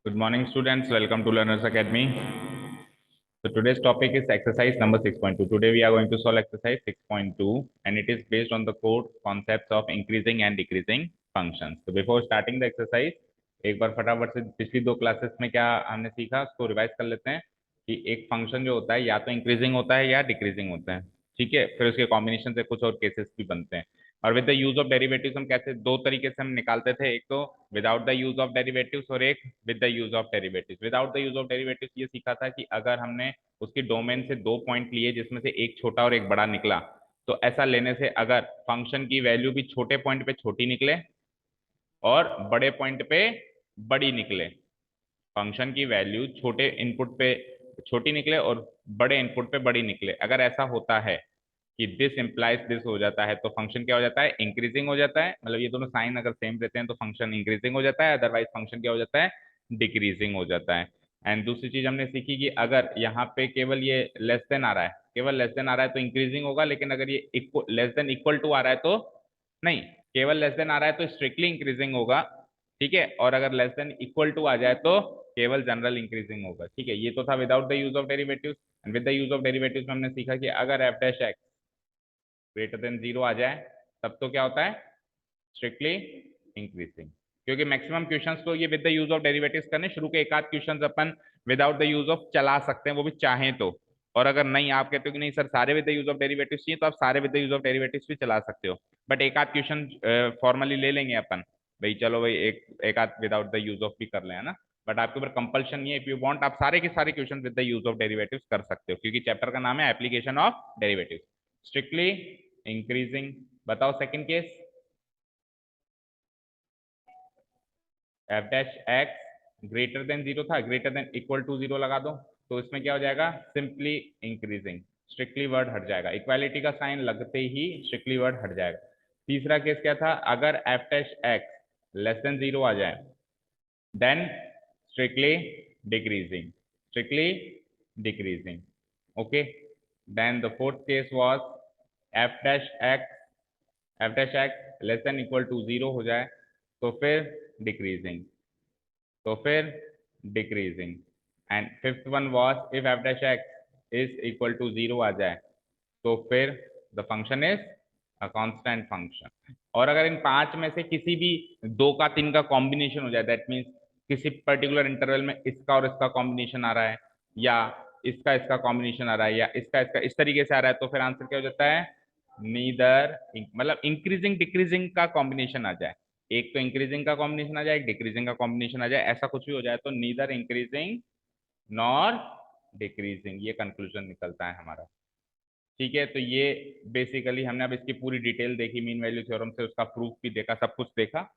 Good morning, students. Welcome to Learners Academy. So today's topic is exercise number 6.2. Today we are going to solve exercise 6.2, and it is based on the core concepts of increasing and decreasing functions. So before starting the exercise, एक बार फटाफट से पिछली दो classes में क्या हमने सीखा उसको रिवाइज कर लेते हैं कि एक फंक्शन जो होता है या तो इंक्रीजिंग होता है या डिक्रीजिंग होता है। ठीक है, फिर उसके कॉम्बिनेशन से कुछ और केसेस भी बनते हैं। और with the use of derivatives हम कैसे दो तरीके से हम निकालते थे, एक तो without the use of derivatives और एक with the use of derivatives. Without the use of derivatives ये सीखा था कि अगर हमने उसकी डोमेन से दो पॉइंट लिए जिसमें से एक छोटा और एक बड़ा निकला, तो ऐसा लेने से अगर फंक्शन की वैल्यू भी छोटे पॉइंट पे छोटी निकले और बड़े पॉइंट पे बड़ी निकले, फंक्शन की वैल्यू छोटे इनपुट पे छोटी निकले और बड़े इनपुट पे बड़ी निकले, अगर ऐसा होता है कि दिस इंप्लाइज दिस हो जाता है तो फंक्शन क्या हो जाता है, इंक्रीजिंग हो जाता है। मतलब ये दोनों साइन अगर सेम रहते हैं तो फंक्शन इंक्रीजिंग हो जाता है, अदरवाइज फंक्शन क्या हो जाता है, डिक्रीजिंग हो जाता है। एंड दूसरी चीज हमने सीखी कि अगर यहाँ पे केवल ये लेस देन आ रहा है, केवल लेस देन आ रहा है तो इंक्रीजिंग होगा, लेकिन अगर ये equal less than equal to आ रहा है तो नहीं, केवल लेस देन आ रहा है तो स्ट्रिक्टली इंक्रीजिंग होगा। ठीक है, और अगर लेस देन इक्वल टू आ जाए तो केवल जनरल इंक्रीजिंग होगा। ठीक है, ये तो था without the use of derivatives. And with the use of derivatives में हमने सीखा कि अगर f dash x greater than zero आ जाए तब तो क्या होता है, स्ट्रिक्टली इंक्रीजिंग। क्योंकि मैक्सिमम क्वेश्चंस तो ये with the use of derivatives करने, शुरू के एक आध क्वेश्चंस अपन विदाउट द यूज ऑफ चला सकते हैं, वो भी चाहें तो। और अगर नहीं आप कहते हो कि नहीं सर सारे with the use of derivatives चाहिए, तो आप सारे with the use of derivatives भी चला सकते हो। बट एक आध क्वेश्चन फॉर्मली ले लेंगे अपन, भाई चलो भाई एक एक आध विदाउट द यूज ऑफ भी कर लें, है ना। बट आपके ऊपर कंपल्शन नहीं है, इफ यू वांट आप सारे के सारे question with the use of derivatives कर सकते हो, क्योंकि चैप्टर का नाम है application of derivatives, strictly increasing. बताओ second case, f dash x greater than zero था, greater than equal to zero लगा दो तो इसमें क्या हो जाएगा, सिंपली इंक्रीजिंग, स्ट्रिक्टली वर्ड हट जाएगा, इक्वालिटी का साइन लगते ही स्ट्रिक्टली वर्ड हट जाएगा। तीसरा केस क्या था, अगर f dash x less than zero आ जाए then strictly decreasing, strictly decreasing. Okay, then the fourth case was f dash x, f dash x less than equal to zero हो जाए तो फिर डिक्रीजिंग, तो फिर decreasing. And fifth one was if f dash x is equal to zero आ जाए तो फिर the function is a constant function. और अगर इन पांच में से किसी भी दो का तीन का कॉम्बिनेशन हो जाए, दैट मीन्स किसी पर्टिकुलर इंटरवल में इसका और इसका कॉम्बिनेशन आ रहा है, या इसका इसका कॉम्बिनेशन आ रहा है, या इसका इसका इस तरीके से आ रहा है, तो फिर आंसर क्या हो जाता है, नीदर, मतलब इंक्रीजिंग डिक्रीजिंग का कॉम्बिनेशन आ जाए, एक तो इंक्रीजिंग का कॉम्बिनेशन आ जाए, एक डिक्रीजिंग का कॉम्बिनेशन आ जाए, ऐसा कुछ भी हो जाए तो नीदर इंक्रीजिंग नॉर डिक्रीजिंग, ये कंक्लूजन निकलता है हमारा। ठीक है, तो ये बेसिकली हमने अब इसकी पूरी डिटेल देखी, मीन वैल्यू थ्योरम से उसका प्रूफ भी देखा, सब कुछ देखा।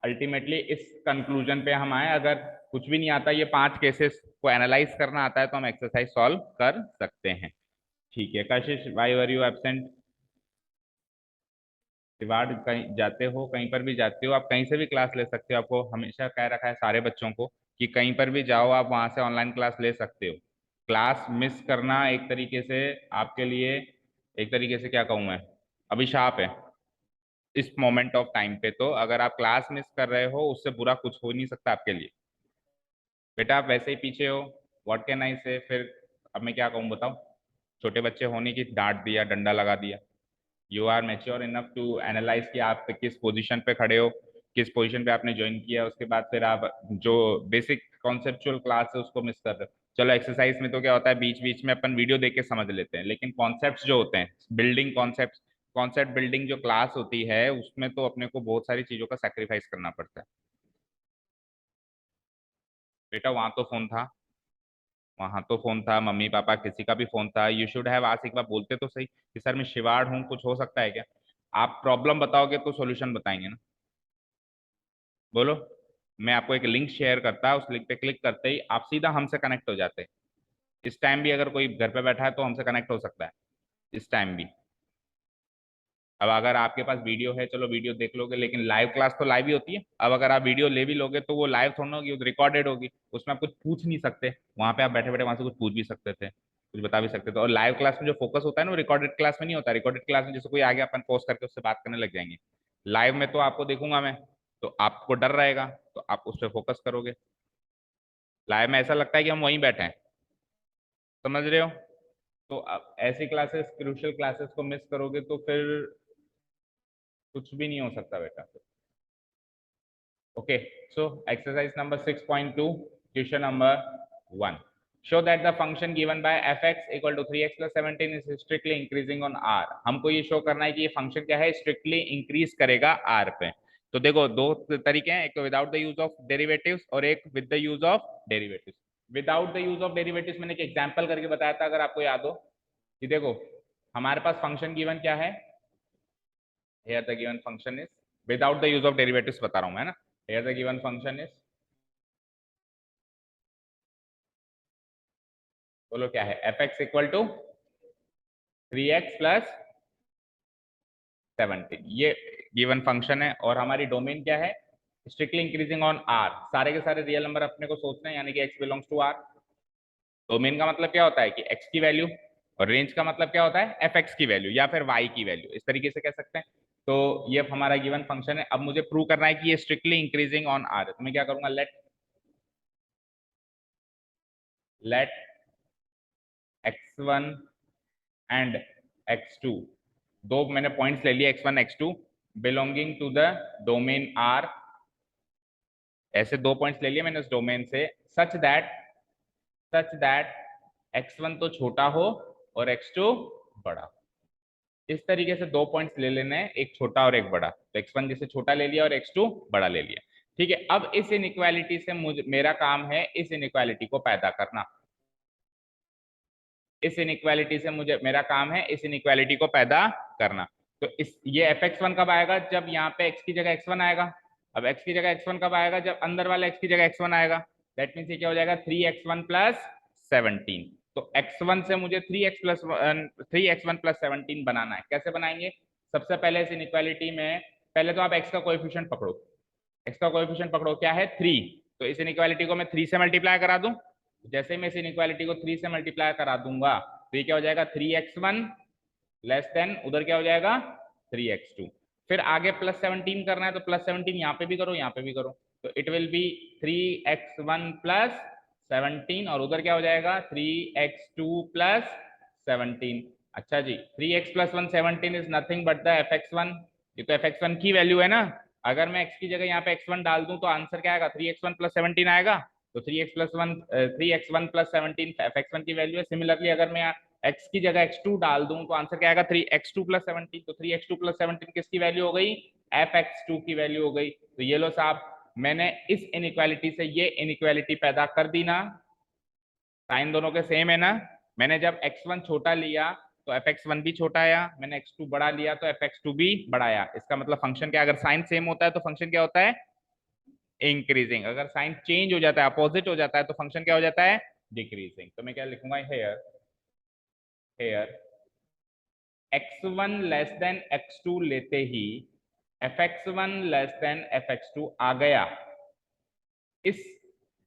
अल्टीमेटली इस कंक्लूजन पे हम आए, अगर कुछ भी नहीं आता, ये पांच केसेस को एनालाइज करना आता है तो हम एक्सरसाइज सॉल्व कर सकते हैं। ठीक है, कशिश why were you absent? Reward कहीं जाते हो, कहीं पर भी जाते हो, आप कहीं से भी क्लास ले सकते हो। आपको हमेशा कह रखा है सारे बच्चों को कि कहीं पर भी जाओ आप वहां से ऑनलाइन क्लास ले सकते हो। क्लास मिस करना एक तरीके से आपके लिए, एक तरीके से क्या कहूँ मैं, अभिशाप है इस मोमेंट ऑफ टाइम पे। तो अगर आप क्लास मिस कर रहे हो उससे बुरा कुछ हो नहीं सकता आपके लिए। बेटा आप वैसे ही पीछे हो, व्हाट कैन आई से, फिर अब मैं क्या कहूँ बताओ। छोटे बच्चे होने की डांट दिया, डंडा लगा दिया। You are mature enough to analyse कि आप किस पोजीशन पे खड़े हो, किस पोजीशन पे आपने ज्वाइन किया, उसके बाद फिर आप जो बेसिक कॉन्सेप्चुअल क्लास है उसको मिस कर रहे हो। चलो एक्सरसाइज में तो क्या होता है, बीच बीच में अपन वीडियो देख के समझ लेते हैं, लेकिन कॉन्सेप्ट्स जो होते हैं, बिल्डिंग कॉन्सेप्ट, कॉन्सेप्ट बिल्डिंग जो क्लास होती है उसमें तो अपने को बहुत सारी चीजों का सेक्रीफाइस करना पड़ता है। बेटा वहां तो फोन था, वहां तो फोन था, मम्मी पापा किसी का भी फोन था, यू शुड हैव आज एक बार बोलते तो सही कि सर मैं शिवाड़ हूँ, कुछ हो सकता है क्या। आप प्रॉब्लम बताओगे तो सॉल्यूशन बताएंगे ना, बोलो। मैं आपको एक लिंक शेयर करता, उस लिंक पे क्लिक करते ही आप सीधा हमसे कनेक्ट हो जाते हैं। इस टाइम भी अगर कोई घर पे बैठा है तो हमसे कनेक्ट हो सकता है, इस टाइम भी। अब अगर आपके पास वीडियो है, चलो वीडियो देख लोगे, लेकिन लाइव क्लास तो लाइव ही होती है। अब अगर आप वीडियो ले भी लोगे तो वो लाइव थोड़ी ना होगी, वो रिकॉर्डेड होगी, उसमें आप कुछ पूछ नहीं सकते। वहां पे आप बैठे बैठे वहां से कुछ पूछ भी सकते थे, कुछ बता भी सकते थे। और लाइव क्लास में जो फोकस होता है ना, वो रिकॉर्डेड क्लास में नहीं होता। रिकॉर्डेड क्लास में जैसे कोई आ गया, अपन पोस्ट करके उससे बात करने लग जाएंगे। लाइव में तो आपको देखूंगा मैं, तो आपको डर रहेगा, तो आप उस पर फोकस करोगे। लाइव में ऐसा लगता है कि हम वहीं बैठे हैं, समझ रहे हो। तो अब ऐसी क्लासेस, क्रूशियल क्लासेस को मिस करोगे तो फिर कुछ भी नहीं हो सकता बेटा। Okay, so exercise number 6.2, question number 1. Show that the function given by fx equal to 3x plus 17 is strictly increasing on r. हमको ये शो करना है कि ये फंक्शन क्या है, स्ट्रिक्टली इंक्रीज करेगा r पे। तो देखो दो तरीके हैं, एक तो without the use of derivatives और एक with the use of derivatives. Without the use of derivatives मैंने एक एग्जांपल करके बताया था, अगर आपको याद हो कि देखो हमारे पास फंक्शन गिवन क्या है, here the given function is without the use of derivatives बता रहा हूं मैं ना। here the given function is, बोलो क्या है, fx equal to 3x plus 17, ये गिवन फंक्शन है और हमारी डोमेन क्या है, स्ट्रिक्टली इंक्रीजिंग ऑन r। सारे के सारे रियल नंबर अपने को सोचना है, यानी कि x belongs to r। Domain का मतलब क्या होता है कि x की वैल्यू, और रेंज का मतलब क्या होता है fx की वैल्यू या फिर y की वैल्यू, इस तरीके से कह सकते हैं। तो ये हमारा गिवन फंक्शन है। अब मुझे प्रूव करना है कि ये स्ट्रिक्टली इंक्रीजिंग ऑन r है, तो मैं क्या करूंगा, लेट x1 एंड x2, दो मैंने पॉइंट्स ले लिए x1 x2 belonging to the domain r। ऐसे दो पॉइंट्स ले लिए मैंने उस डोमेन से, सच दैट x1 तो छोटा हो और x2 बड़ा हो। इस तरीके से दो पॉइंट्स ले लेने हैं, एक छोटा और एक बड़ा। तो x1 जैसे छोटा ले लिया और x2 बड़ा ले लिया। ठीक है, अब इस इनइक्वालिटी से मेरा काम है इस इनइक्वालिटी को पैदा करना। इस इनइक्वालिटी से मेरा काम है इस इनइक्वालिटी को पैदा करना। तो इस ये fx1 कब आएगा, जब यहाँ पे x की जगह x1 आएगा। अब x की जगह x1 कब आएगा, जब अंदर वाले x की जगह x1 आएगा। दैट मीन्स ये क्या हो जाएगा, 3x1 प्लस 17। तो x1 से मुझे 3x1 प्लस 17 बनाना है। कैसे बनाएंगे, सबसे पहले इस इनइक्वालिटी में पहले तो आप x का कोएफिशिएंट पकड़ो। x का कोएफिशिएंट पकड़ो क्या है, 3। तो इस इनइक्वालिटी को मैं 3 से मल्टीप्लाई करा दूं। जैसे मैं इस इनइक्वालिटी को 3 से मल्टीप्लाई करा दूंगा तो ये क्या हो जाएगा, 3x1 लेस देन उधर क्या हो जाएगा 3x2। फिर आगे प्लस 17 करना है तो प्लस 17 यहाँ पे भी करो यहाँ पे भी करो, तो it will B 3x1 plus 17 और उधर क्या हो जाएगा 3x2 प्लस 17। अच्छा जी, 3x plus 1 17 is nothing but the fx1। ये तो fx1 की वैल्यू है ना। अगर मैं x की जगह यहाँ पे x1 डाल दूं तो आंसर क्या आएगा, 3x1 प्लस 17 आएगा। तो 3x1 प्लस 17 fx1 की वैल्यू है। सिमिलरली अगर मैं x की जगह x2 डाल दूं तो आंसर क्या आएगा, 3x2 प्लस 17। तो 3x2 प्लस 17 किसकी वैल्यू हो गई, fx2 की वैल्यू हो गई। तो ये लो साहब, मैंने इस इनइक्वालिटी से ये इनइक्वालिटी पैदा कर दी ना। साइन दोनों के सेम है ना। मैंने जब x1 छोटा लिया तो fx1 भी छोटा आया, मैंने x2 बड़ा लिया तो fx2 भी बड़ा आया। इसका मतलब फंक्शन क्या, अगर साइन सेम होता है तो फंक्शन क्या होता है, इंक्रीजिंग। अगर साइन चेंज हो जाता है, अपोजिट हो जाता है, तो फंक्शन क्या हो जाता है, डिक्रीजिंग। तो मैं क्या लिखूंगा, hair hair x1 less than x2 लेते ही fx1 लेस देन fx2 आ गया। इस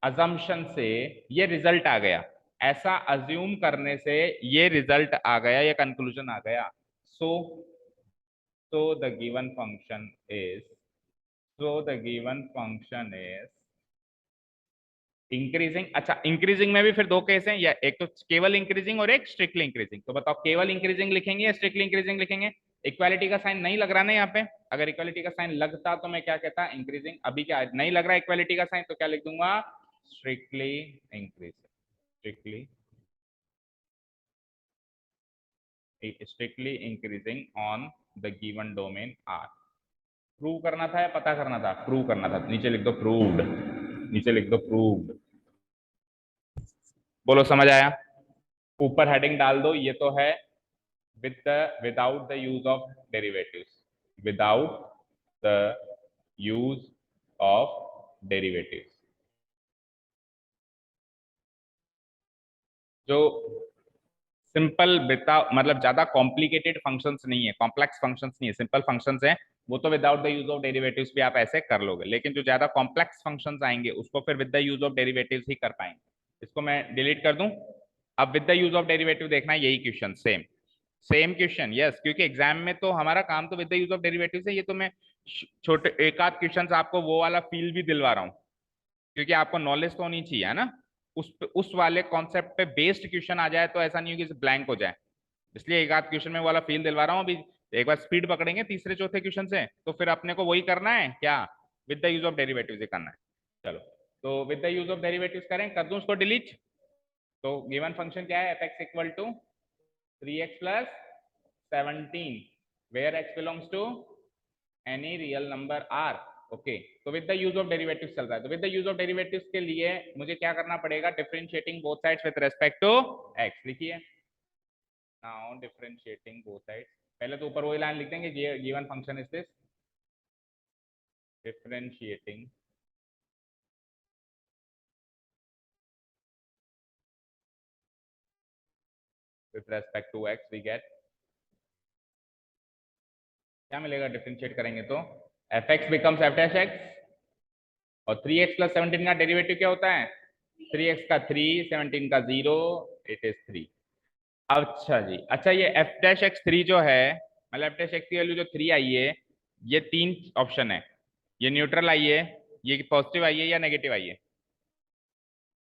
अजम्पशन से ये रिजल्ट आ गया, ऐसा अज्यूम करने से ये रिजल्ट आ गया, ये कंक्लूजन आ गया। So the given function is increasing. अच्छा, इंक्रीजिंग में भी फिर दो केस हैं, या एक तो केवल इंक्रीजिंग और एक स्ट्रिक्टली इंक्रीजिंग। तो बताओ केवल इंक्रीजिंग लिखेंगे या स्ट्रिक्टली इंक्रीजिंग लिखेंगे। इक्वालिटी का साइन नहीं लग रहा ना यहाँ पे, अगर इक्वालिटी का साइन लगता तो मैं क्या कहता, इंक्रीजिंग। अभी क्या नहीं लग रहा इक्वालिटी का साइन, तो क्या लिख दूंगा, strictly increasing, strictly increasing on the given domain are. Prove करना था या पता करना था, प्रूव करना था। नीचे लिख दो प्रूव्ड, नीचे लिख दो प्रूव्ड। बोलो समझ आया। ऊपर हेडिंग डाल दो, ये तो है without the use of derivatives, without the use of derivatives। जो सिंपल मतलब ज्यादा कॉम्प्लिकेटेड फंक्शंस नहीं है, कॉम्प्लेक्स फंक्शंस नहीं है, सिंपल फंक्शंस हैं, वो तो without the use of derivatives भी आप ऐसे कर लोगे। लेकिन जो ज्यादा कॉम्प्लेक्स फंक्शंस आएंगे उसको फिर with the use of derivatives ही कर पाएंगे। इसको मैं डिलीट कर दूं। अब with the use of derivative देखना है, यही question same same question, yes, क्योंकि एग्जाम में तो हमारा काम तो with the use of derivative है। ये तो मैं छोटे एक आध क्वेश्चन आपको वो वाला फील भी दिलवा रहा हूँ, क्योंकि आपको नॉलेज तो होनी चाहिए, है ना। उस वाले कॉन्सेप्ट पे बेस्ड क्वेश्चन आ जाए तो ऐसा नहीं हो कि ब्लैंक हो जाए, इसलिए एक आध क्वेश्चन में वाला फील दिलवा रहा हूँ अभी। एक बार स्पीड पकड़ेंगे तीसरे चौथे क्वेश्चन से तो फिर अपने को वही करना है क्या, with the use of derivatives ही करना है। चलो तो with the use of derivatives करें, कर दूं उसको डिलीट। तो गिवन फंक्शन क्या है, f x equal to 3x plus 17 where x belongs to any real number r। Okay, तो with the use of derivatives चल रहा है, तो with the use of derivatives के लिए मुझे क्या करना पड़ेगा, differentiating both sides with respect to x। लिखिए नाउ डिफरेंशिएटिंग बोथ साइड्स, पहले तो ऊपर वही लाइन लिख देंगे, given function is this differentiating with respect to x, we get क्या मिलेगा, डिफरेंशिएट करेंगे तो F x becomes F dash x, और 3x प्लस 17 का डेरिवेटिव क्या होता है, 3x का 3, 17 का 0, इट इज 3। अच्छा जी, अच्छा ये एफ डैश एक्स 3 जो है, मतलब एफ डैश एक्स की वैल्यू जो 3 आई है, ये तीन ऑप्शन है, ये न्यूट्रल आई है, ये पॉजिटिव आई है या नेगेटिव आई है,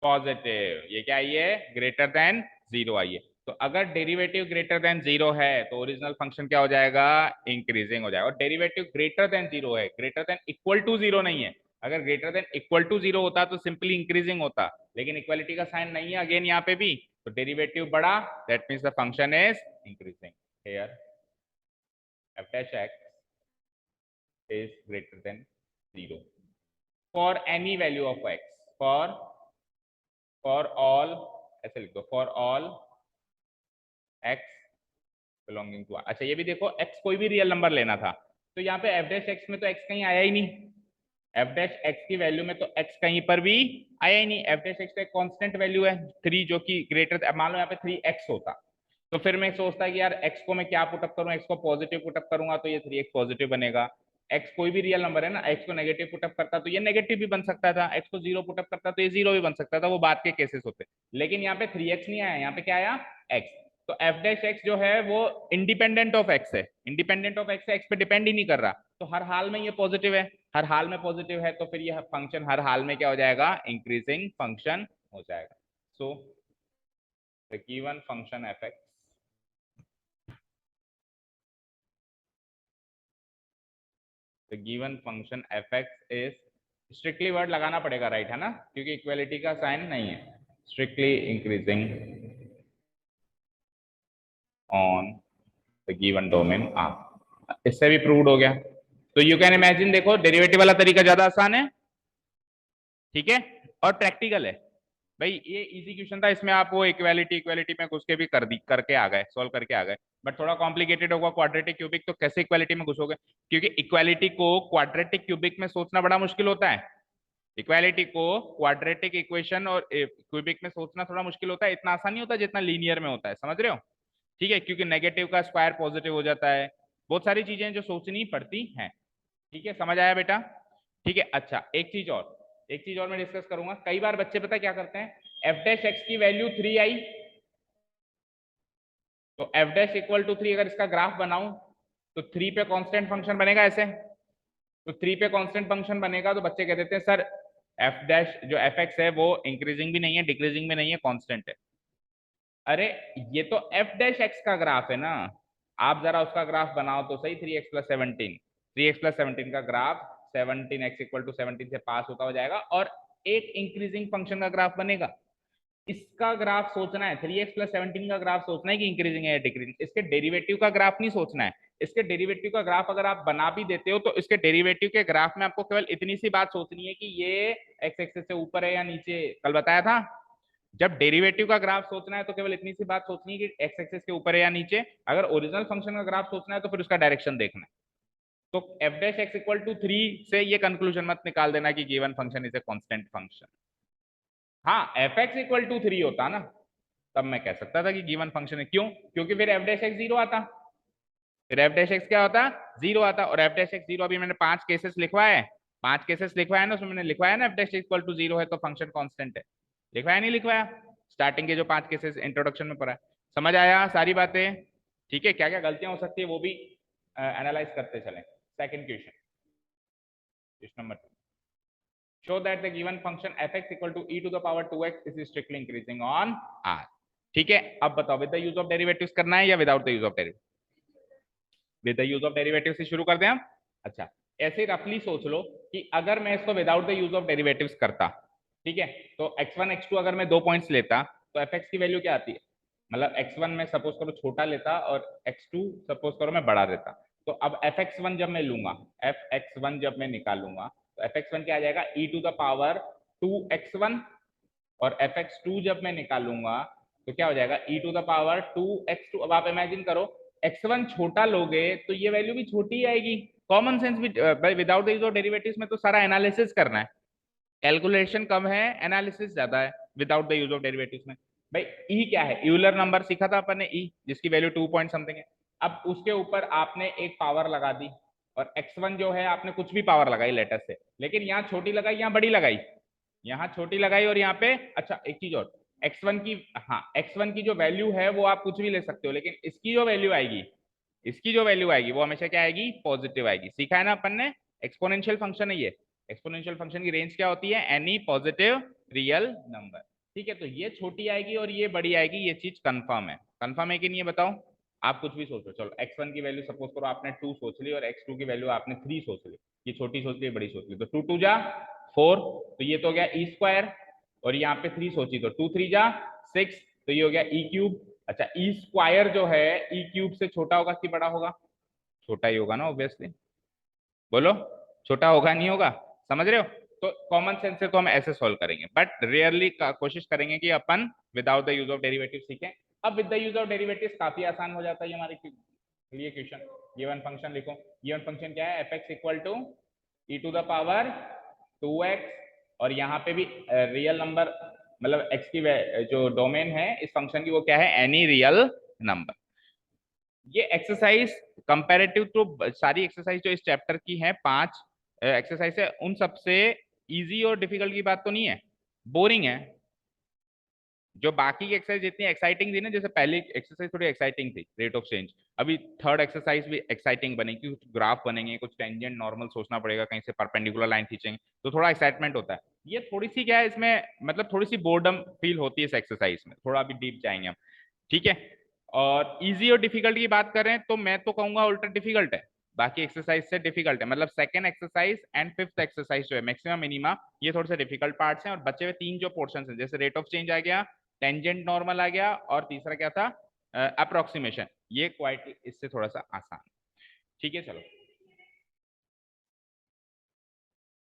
पॉजिटिव, ये क्या आई है, ग्रेटर देन 0 आई है। तो अगर डेरिवेटिव ग्रेटर देन 0 है तो ओरिजिनल फंक्शन क्या हो जाएगा, इंक्रीजिंग हो जाएगा। और डेरिवेटिव ग्रेटर देन 0 है, ग्रेटर देन इक्वल टू 0 नहीं है, अगर ग्रेटर देन इक्वल टू 0 होता तो सिंपली इंक्रीजिंग होता, लेकिन इक्वालिटी का साइन नहीं है अगेन यहाँ पे भी, तो डेरिवेटिव बढ़ा, that means the function is increasing. Here f dash x is greater than 0 for any value of x, for all, ऐसे लिख दो, for all x belonging to, अच्छा ये भी देखो x कोई भी रियल नंबर लेना था, तो यहाँ पे एफ डैश एक्स में तो x कहीं आया ही नहीं, एफ डैश एक्स की वैल्यू में तो x कहीं पर भी आया ही नहीं, एफ डैश एक्स तो एक कांस्टेंट वैल्यू है 3 जो कि ग्रेटर, मान लो यहाँ पे 3x होता, तो फिर मैं सोचता कि यार x को मैं क्या पुटअप करूँ, x को पॉजिटिव पुटअप करूंगा तो ये 3x पॉजिटिव बनेगा, x कोई भी रियल नंबर है ना, x को नेगेटिव पुटअप करता तो ये नेगेटिव भी बन सकता था, x को 0 पुटअप करता तो ये 0 भी बन सकता था, वो बात के केसेस होते, लेकिन यहाँ पे 3x नहीं आया, यहाँ पे क्या आया, x। तो एफ डैश एक्स जो है वो इंडिपेंडेंट ऑफ एक्स है, इंडिपेंडेंट ऑफ एक्स है, एक्स पे डिपेंड ही नहीं कर रहा, तो हर हाल में ये पॉजिटिव है, हर हाल में पॉजिटिव है, तो फिर ये फंक्शन हर हाल में क्या हो जाएगा, इंक्रीजिंग फंक्शन हो जाएगा। So the given function F x, the given function F x is, strictly word लगाना पड़ेगा राइट, है ना, क्योंकि इक्वालिटी का साइन नहीं है, strictly increasing on the given domain are, इससे भी प्रूव्ड हो गया। तो यू कैन इमेजिन, देखो डेरिवेटिव वाला तरीका ज्यादा आसान है, ठीक है, और प्रैक्टिकल है भाई, ये इजी क्वेश्चन था, इसमें आप वो इक्वालिटी इक्वालिटी में घुस के भी करके आ गए, सॉल्व करके आ गए, बट थोड़ा कॉम्प्लिकेटेड होगा क्वाड्रेटिक क्यूबिक, तो कैसे इक्वालिटी में घुसोगे, क्योंकि इक्वालिटी को क्वाड्रेटिक क्यूबिक में सोचना बड़ा मुश्किल होता है, इक्वालिटी को क्वाड्रेटिक इक्वेशन और क्यूबिक में सोचना थोड़ा मुश्किल होता है, इतना आसान नहीं होता जितना लीनियर में होता है, समझ रहे हो, ठीक है, क्योंकि नेगेटिव का स्क्वायर पॉजिटिव हो जाता है, बहुत सारी चीजें जो सोचनी पड़ती हैं, ठीक है, समझ आया बेटा, ठीक है। अच्छा एक चीज और, एक चीज और मैं डिस्कस करूंगा, कई बार बच्चे पता क्या करते हैं, एफ डैश एक्स की वैल्यू 3 आई, तो एफ डैश इक्वल टू 3 अगर इसका ग्राफ बनाऊं तो 3 पे कांस्टेंट फंक्शन बनेगा ऐसे, तो 3 पे कांस्टेंट फंक्शन बनेगा तो बच्चे कह देते हैं सर एफ डैश जो एफ एक्स है वो इंक्रीजिंग भी नहीं है डिक्रीजिंग भी नहीं है, कांस्टेंट है। अरे ये तो एफ डैश एक्स का ग्राफ है ना, आप जरा उसका ग्राफ बनाओ तो सही, 3x प्लस 17, 3x प्लस 17 का ग्राफ 17x इक्वल टू 17 से पास होता हो जाएगा और एक इंक्रीजिंग फंक्शन का ग्राफ बनेगा, इसका ग्राफ सोचना है, 3x प्लस 17 का ग्राफ सोचना है कि इंक्रीजिंग है या डिक्रीजिंग, इसके डेरिवेटिव का ग्राफ नहीं सोचना है, इसके डेरिवेटिव का ग्राफ अगर आप बना भी देते हो तो इसके डेरिवेटिव के ग्राफ में आपको केवल इतनी सी बात सोचनी है कि ये एक्स एक्सिस से ऊपर है या नीचे, कल बताया था, जब डेरिवेटिव का ग्राफ सोचना है तो केवल इतनी सी बात सोचनी है कि एक्स एक्सिस के ऊपर है या नीचे, अगर ओरिजिनल फंक्शन का ग्राफ सोचना है तो फिर उसका डायरेक्शन देखना है। तो f dash x equal to 3 से ये कंक्लूजन मत निकाल देना कि given function is a constant function, हाँ एफ एक्स इक्वल टू 3 होता ना तब मैं कह सकता था कि गिवन फंक्शन है, क्यों, क्योंकि फिर एफ डैश एक्स 0 आता, फिर एफ डैश एक्स क्या होता, 0 आता, और एफ डैश एक्स 0 अभी मैंने 5 केसेस लिखवाए, 5 केसेस लिखवाया ना, उसमें मैंने लिखवाया ना एफ डैश इक्वल टू 0 है तो फंक्शन कांस्टेंट है, लिखवाया नहीं लिखवाया, स्टार्टिंग के जो 5 केसेस इंट्रोडक्शन में पढ़ा है, समझ आया सारी बातें, ठीक है, क्या क्या गलतियां हो सकती है वो भी एनालाइज करते चलें। Second question, question number 2, show that the given function fx equal to e to the power 2x is strictly increasing on r. ठीक है, अब बताओ with the use of derivatives करना है या without the use of derivative? With the use of derivative से शुरू कर दें हम। अच्छा, ऐसे रफली सोच लो कि अगर मैं इसको without the use of derivatives करता, ठीक है, तो x1 x2 अगर मैं 2 पॉइंट्स लेता तो fx की वैल्यू क्या आती है, मतलब x1 में सपोज करो छोटा लेता और x2 सपोज करो मैं बड़ा लेता, तो अब fx1 जब मैं लूंगा, fx1 जब मैं निकालूंगा तो fx1 क्या आ जाएगा e to the power 2x1, और fx2 जब मैं निकालूंगा तो क्या हो जाएगा e to the power 2x2। अब आप इमेजिन करो x1 छोटा लोगे तो ये वैल्यू भी छोटी आएगी, कॉमन सेंस भी। Without the use of derivatives में तो सारा एनालिसिस करना है, कैलकुलेशन कम है, एनालिसिस ज्यादा है without the use of derivatives में। भाई ई क्या है, यूलर नंबर सीखा था अपन ने, ई जिसकी वैल्यू 2 पॉइंट समथिंग है। अब उसके ऊपर आपने एक पावर लगा दी और x1 जो है आपने कुछ भी पावर लगाई लेटर से, लेकिन यहाँ छोटी लगाई यहाँ बड़ी लगाई, यहाँ छोटी लगाई और यहाँ पे, अच्छा एक चीज और, x1 की, हाँ x1 की जो वैल्यू है वो आप कुछ भी ले सकते हो, लेकिन इसकी जो वैल्यू आएगी, इसकी जो वैल्यू आएगी वो हमेशा क्या आएगी, पॉजिटिव आएगी। सीखा है ना अपन ने, एक्सपोनेंशियल फंक्शन है ये। एक्सपोनेंशियल फंक्शन की रेंज क्या होती है, एनी पॉजिटिव रियल नंबर। ठीक है, तो ये छोटी आएगी और ये बड़ी आएगी, ये चीज कंफर्म है। कंफर्म है कि नहीं है बताओ, आप कुछ भी सोचो। चलो x1 की वैल्यू सपोज करो आपने 2 सोच ली और x2 की वैल्यू आपने 3 सोच ली, ये छोटी सोच ली बड़ी सोच ली, तो 2 2 जा 4, तो ये तो हो गया ई स्क्वायर, और यहाँ पे 3 सोची तो 2 3 जा 6, तो ये हो गया ई क्यूब। अच्छा, ई स्क्वायर जो है ई क्यूब से छोटा होगा कि बड़ा होगा, छोटा ही होगा ना ऑब्वियसली, बोलो छोटा होगा नहीं होगा, समझ रहे हो। तो कॉमन सेंस से तो हम ऐसे सॉल्व करेंगे, बट रेयरली कोशिश करेंगे कि अपन without the use of derivative सीखें। अब with the use of derivative काफी आसान हो जाता है हमारे लिए क्वेश्चन। गिवन फंक्शन लिखो, गिवन फंक्शन क्या है, fx equal to e to the power 2x, और यहाँ पे भी रियल नंबर, मतलब x की जो डोमेन है इस फंक्शन की वो क्या है, एनी रियल नंबर। ये एक्सरसाइज कंपैरेटिव टू सारी एक्सरसाइज जो इस चैप्टर की है, 5 एक्सरसाइज है, उन सबसे इजी और डिफिकल्ट की बात तो नहीं है, बोरिंग है। जो बाकी की एक्सरसाइज जितनी एक्साइटिंग थी ना, जैसे पहली एक्सरसाइज थोड़ी एक्साइटिंग थी, रेट ऑफ चेंज, अभी थर्ड एक्सरसाइज भी एक्साइटिंग बनेगी, कुछ ग्राफ बनेंगे, कुछ टेंजेंट नॉर्मल सोचना पड़ेगा, कहीं से परपेंडिकुलर लाइन खींचेंगे, तो थोड़ा एक्साइटमेंट होता है। ये थोड़ी सी क्या है इसमें, मतलब थोड़ी सी बोर्डम फील होती है इस एक्सरसाइज में, थोड़ा अभी डीप जाएंगे हम, ठीक है। और इजी और डिफिकल्ट की बात करें तो मैं तो कहूंगा उल्टा डिफिकल्ट है, बाकी एक्सरसाइज से डिफिकल्ट है। मतलब second exercise and fifth exercise जो है मैक्सिमम मिनिमा, ये थोड़े से डिफिकल्ट पार्ट्स हैं, और बचे हुए 3 जो पोर्शन है, जैसे रेट ऑफ चेंज आ गया, टेंजेंट नॉर्मल आ गया, और तीसरा क्या था, अप्रोक्सीमेशन, ये क्वाइट इससे थोड़ा सा आसान। ठीक है चलो,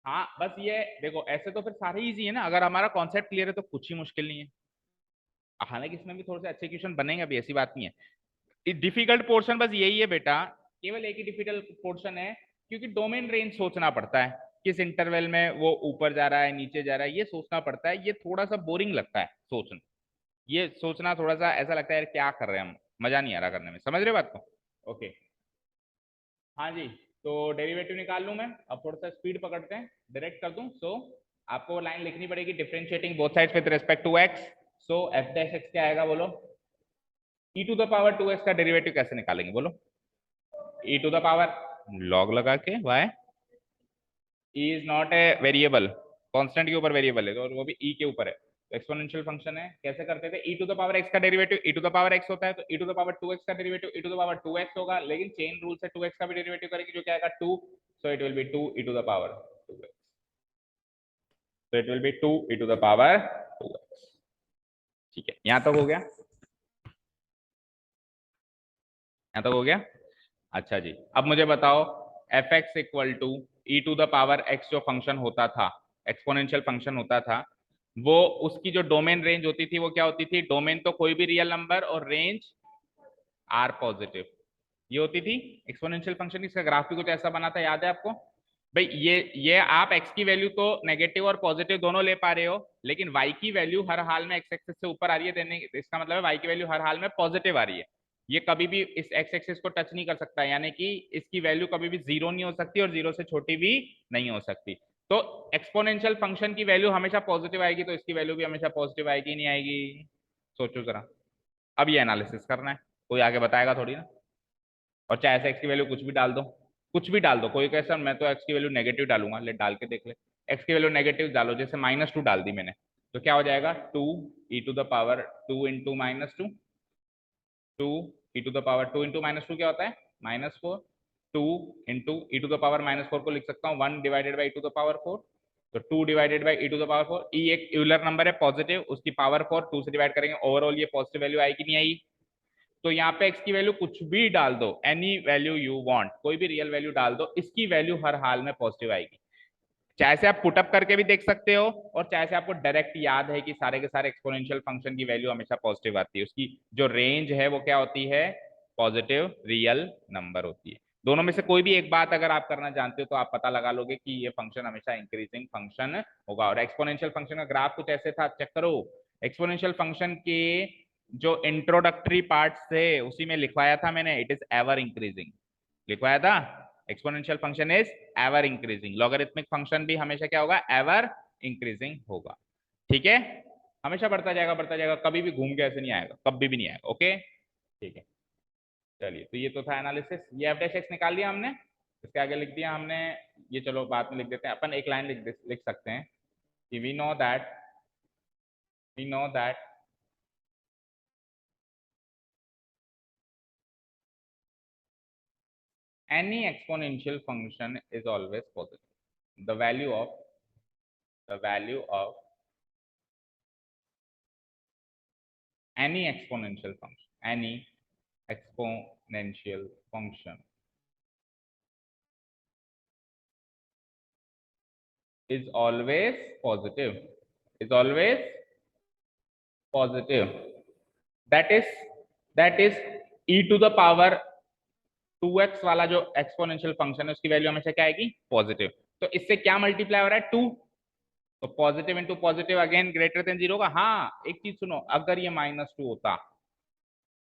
हाँ बस ये देखो, ऐसे तो फिर सारे इजी है ना, अगर हमारा कॉन्सेप्ट क्लियर है तो कुछ ही मुश्किल नहीं है। हालांकि इसमें भी थोड़े से अच्छे क्वेश्चन बनेंगे, अभी ऐसी बात नहीं है। डिफिकल्ट पोर्शन बस यही है बेटा, केवल एक ही डिफिकल्ट पोर्शन है, क्योंकि डोमेन रेंज सोचना पड़ता है, किस इंटरवल में वो ऊपर जा रहा है नीचे जा रहा है, ये सोचना पड़ता है, ये थोड़ा सा बोरिंग लगता है सोचना, ये सोचना थोड़ा सा ऐसा लगता है यार क्या कर रहे हैं हम, मजा नहीं आ रहा करने में, समझ रहे बात को। ओके, हाँ जी, तो डेरिवेटिव निकाल लूं मैं, अब थोड़ा सा स्पीड पकड़ते हैं, डायरेक्ट कर दूं। सो आपको लाइन लिखनी पड़ेगी, differentiating both sides with respect to x. So f dash x क्या आएगा बोलो, e to the power 2x का डेरिवेटिव कैसे निकालेंगे बोलो, e to the power log लगा के, y e is not a variable, constant के ऊपर वेरिएबल है, और वो भी e के ऊपर है, तो एक्सपोनेंशियल फंक्शन है। कैसे करते थे, e to the power x का derivative e to the power x होता है, तो e to the power 2x का derivative e to the power 2x होगा, लेकिन चेन रूल से 2x का भी डेरिवेटिव करेंगे जो क्या आएगा 2, so it will be 2 e to the power 2x, so it will be 2 e to the power 2x। ठीक है, यहां तक हो गया, यहां तक हो गया। अच्छा जी, अब मुझे बताओ f x equal to e to the power x जो फंक्शन होता था, एक्सपोनेंशियल फंक्शन होता था, वो उसकी जो डोमेन रेंज होती थी वो क्या होती थी, डोमेन तो कोई भी रियल नंबर और रेंज आर पॉजिटिव, ये होती थी एक्सपोनेंशियल फंक्शन। इसका ग्राफ भी कुछ ऐसा बना था, याद है आपको भाई। ये आप x की वैल्यू तो नेगेटिव और पॉजिटिव दोनों ले पा रहे हो, लेकिन y की वैल्यू हर हाल में x एक्सिस से ऊपर आ रही है, देने इसका मतलब है y की वैल्यू हर हाल में पॉजिटिव आ रही है, ये कभी भी इस x एक्सिस को टच नहीं कर सकता, यानी कि इसकी वैल्यू कभी भी जीरो नहीं हो सकती और जीरो से छोटी भी नहीं हो सकती। तो एक्सपोनेंशियल फंक्शन की वैल्यू हमेशा पॉजिटिव आएगी, तो इसकी वैल्यू भी हमेशा पॉजिटिव आएगी, नहीं आएगी, सोचो जरा। अब ये एनालिसिस करना है, कोई आगे बताएगा थोड़ी ना, और चाहे ऐसे एक्स की वैल्यू कुछ भी डाल दो, कुछ भी डाल दो, कोई कैसा, मैं तो एक्स की वैल्यू नेगेटिव डालूंगा, ले डाल के देख ले, x की वैल्यू नेगेटिव डालो, जैसे -2 डाल दी मैंने, तो क्या हो जाएगा 2 इंटू -2, 2 इंटू -2 क्या होता है -4, 2 इंटू e⁻⁴ को लिख सकता हूँ 1 डिवाइडेड बाई e⁻⁴, तो 2 डिवाइडेड बाई e⁻⁴, ई एक यूलर नंबर है पॉजिटिव, उसकी पावर 4 2 से डिवाइड करेंगे, ओवरऑल ये पॉजिटिव वैल्यू आएगी नहीं आई। तो यहाँ पे x की वैल्यू कुछ भी डाल दो, एनी वैल्यू यू वांट, कोई भी रियल वैल्यू डाल दो, इसकी वैल्यू हर हाल में पॉजिटिव आएगी। चाहे से आप पुटअप करके भी देख सकते हो, और चाहे से आपको डायरेक्ट याद है कि सारे के सारे एक्सपोनेंशियल फंक्शन की वैल्यू हमेशा पॉजिटिव आती है, उसकी जो रेंज है वो क्या होती है, पॉजिटिव रियल नंबर होती है। दोनों में से कोई भी एक बात अगर आप करना जानते हो तो आप पता लगा लोगे कि ये फंक्शन हमेशा इंक्रीजिंग फंक्शन होगा। और एक्सपोनेंशियल फंक्शन का ग्राफ कुछ ऐसे था, चेक करो, एक्सपोनेंशियल फंक्शन के जो इंट्रोडक्टरी पार्ट्स थे उसी में लिखवाया था मैंने, इट इज एवर इंक्रीजिंग लिखवाया था। Exponential function is ever increasing, logarithmic function भी हमेशा क्या होगा, एवर इंक्रीजिंग होगा। ठीक है, हमेशा बढ़ता जाएगा, कभी भी घूम के ऐसे नहीं आएगा, कभी भी नहीं आएगा। ओके ठीक है, चलिए, तो ये तो था एनालिसिस। ये एफ डैश एक्स निकाल लिया हमने, इसके आगे लिख दिया हमने, ये चलो बाद में लिख देते हैं, अपन एक लाइन लिख सकते हैं कि we know that any exponential function is always positive. The value of any exponential function is always positive, is always positive. That is e to the power 2x वाला जो एक्सपोनेंशियल फंक्शन है उसकी value हमेशा क्या आएगी, positive. तो इससे क्या मल्टीप्लाई हो रहा है, 2, तो positive into positive again greater than 0 का। हाँ एक चीज सुनो, अगर ये -2 होता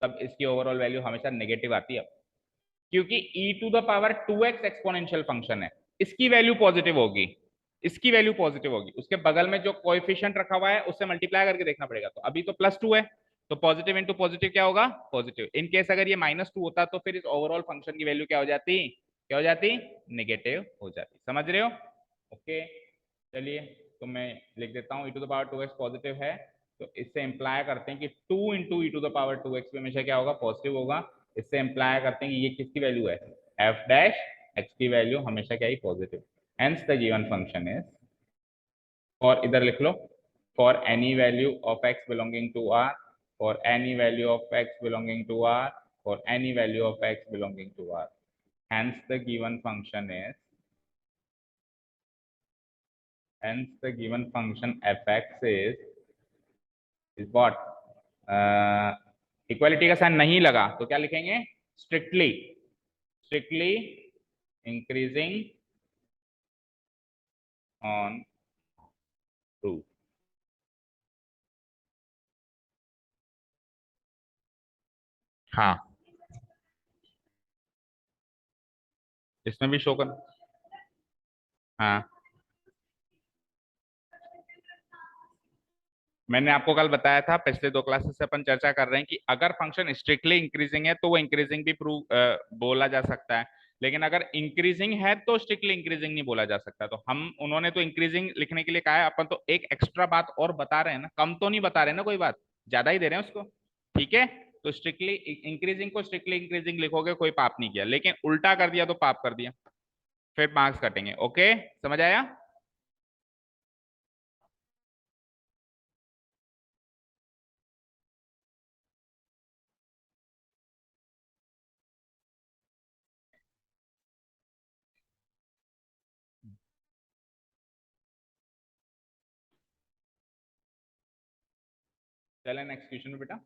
तब इसकी ओवरऑल वैल्यू हमेशा नेगेटिव आती है, क्योंकि e to the power 2x exponential function है, इसकी वैल्यू पॉजिटिव होगी, इसकी वैल्यू पॉजिटिव होगी, उसके बगल में जो कोएफिशिएंट रखा हुआ है उससे मल्टीप्लाई करके देखना पड़ेगा। तो अभी तो +2 है, तो पॉजिटिव इंटू पॉजिटिव क्या होगा, पॉजिटिव। इन केस अगर ये -2 होता तो फिर इस ओवरऑल फंक्शन की वैल्यू क्या हो जाती, नेगेटिव हो जाती। समझ रहे हो? ओके चलिए, तो मैं लिख देता हूँ e to the power 2x positive है, तो इससे इंप्लाई करते हैं कि 2 into e to the power 2x पे हमेशा क्या होगा, पॉजिटिव होगा। इससे इंप्लाई करते हैं कि ये किसकी वैल्यू है, एफ डैश एक्स की वैल्यू हमेशा क्या ही positive. Hence the given function is, और इधर लिख लो, for any value of x belonging to r, for any value of x belonging to r, for any value of x belonging to r, hence the given function is, hence the given function fx is what, equality का sign नहीं लगा तो क्या लिखेंगे, strictly increasing on root. हाँ इसमें भी show कर, हाँ मैंने आपको कल बताया था, पिछले 2 क्लासेस से अपन चर्चा कर रहे हैं कि अगर फंक्शन स्ट्रिक्टली इंक्रीजिंग है तो वो इंक्रीजिंग भी प्रूव बोला जा सकता है, लेकिन अगर इंक्रीजिंग है तो स्ट्रिक्टली इंक्रीजिंग नहीं बोला जा सकता। तो हम, उन्होंने तो इंक्रीजिंग लिखने के लिए कहा है, अपन तो एक एक्स्ट्रा बात और बता रहे हैं ना, कम तो नहीं बता रहे ना, कोई बात ज्यादा ही दे रहे हैं उसको। ठीक है, तो स्ट्रिक्टली इंक्रीजिंग को स्ट्रिक्टली इंक्रीजिंग लिखोगे कोई पाप नहीं किया, लेकिन उल्टा कर दिया तो पाप कर दिया, फिर मार्क्स कटेंगे। ओके समझ आया? चले नेक्स्ट क्वेश्चन बेटा,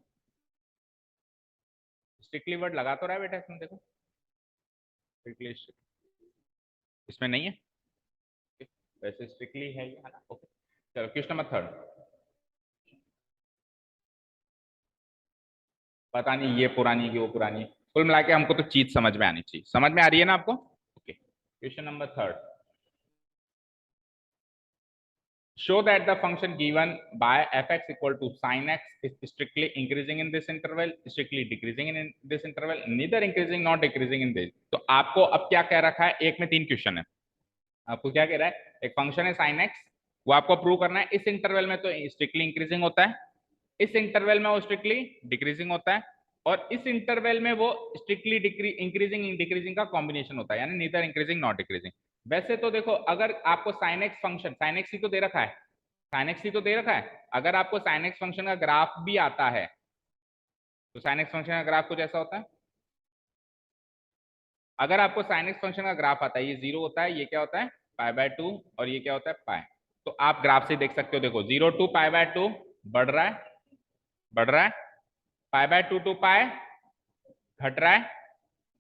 स्ट्रिक्टली वर्ड लगा तो रहा है बेटा इसमें, देखो स्ट्रिक्टली, इसमें नहीं है, वैसे स्ट्रिक्टली है ये, है ना? ओके चलो क्वेश्चन नंबर 3, पता नहीं ये पुरानी है कि वो पुरानी है, कुल मिला के हमको तो चीज समझ में आनी चाहिए। समझ में आ रही है ना आपको? Okay question number 3, show that the function given by fx equal to sin x is strictly increasing in this interval, strictly decreasing in this interval, neither increasing nor decreasing in this। तो आपको अब क्या कह रखा है, एक में 3 question है, आपको क्या कह रहा है, एक फंक्शन है साइन एक्स, वो आपको प्रूव करना है इस इंटरवल में तो स्ट्रिक्टली इंक्रीजिंग होता है, इस इंटरवल में वो स्ट्रिक्टली डिक्रीजिंग होता है, और इस इंटरवल में वो स्ट्रिक्टली इंक्रीजिंग डिक्रीजिंग का कॉम्बिनेशन होता है, यानी नीदर इंक्रीजिंग नॉट डिक्रीजिंग। वैसे तो देखो, अगर आपको sine x function, sine x ही तो दे रखा है, साइन एक्स ही तो दे रखा है, अगर आपको साइन एक्स फंक्शन का ग्राफ भी आता है तो साइन एक्स फंक्शन का ग्राफ कुछ ऐसा होता है। अगर आपको साइन एक्स फंक्शन का ग्राफ आता है, ये जीरो होता है, ये क्या होता है π/2, और ये क्या होता है पाई, तो आप ग्राफ से देख सकते हो, देखो 0 to π/2 बढ़ रहा है, बढ़ रहा है, π/2 to पाई घट रहा है,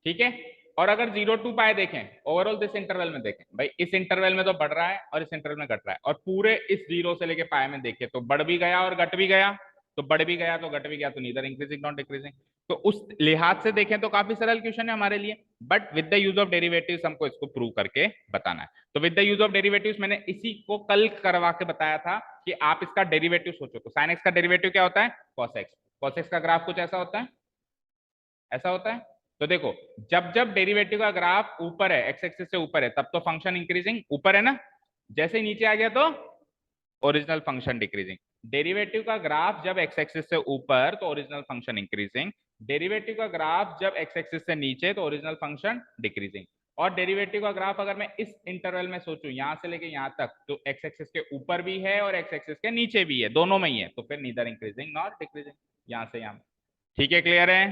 ठीक है। और अगर 0 to पाई देखें, ओवरऑल दिस इंटरवल में देखें भाई, इस इंटरवल में तो बढ़ रहा है और इस इंटरवल में घट रहा है, और पूरे इस 0 से लेके पाई में देखें तो बढ़ भी गया और घट भी गया, तो बढ़ भी गया तो घट भी गया, तो नीदर इंक्रीजिंग नॉट डिक्रीजिंग। तो उस लिहाज से देखें तो काफी सरल क्वेश्चन है हमारे लिए, but with the use of derivatives हमको इसको प्रूव करके बताना है। तो with the use of derivatives मैंने इसी को कल करवा के बताया था कि आप इसका डेरिवेटिव सोचो, तो साइन एक्स का डेरिवेटिव क्या होता है कॉस एक्स, कॉस एक्स का ग्राफ कुछ ऐसा होता है, ऐसा होता है। तो देखो, जब जब डेरिवेटिव का ग्राफ ऊपर है, एक्स एक्सिस से ऊपर है, तब तो फंक्शन इंक्रीजिंग ऊपर है ना, जैसे नीचे आ गया तो ओरिजिनल फंक्शन डिक्रीजिंग। डेरिवेटिव का ग्राफ जब एक्स एक्सिस से ऊपर तो ओरिजिनल फंक्शन इंक्रीजिंग, डेरिवेटिव का ग्राफ जब एक्स एक्सिस से नीचे तो ओरिजिनल फंक्शन डिक्रीजिंग। और डेरिवेटिव का ग्राफ अगर मैं इस इंटरवल में सोचूं, यहां से लेके यहां तक, तो एक्स एक्सिस के ऊपर भी है और एक्स एक्सिस के नीचे भी है, दोनों में ही है, तो फिर नीदर इंक्रीजिंग नॉट डिक्रीजिंग, यहां से यहां। ठीक है, क्लियर है,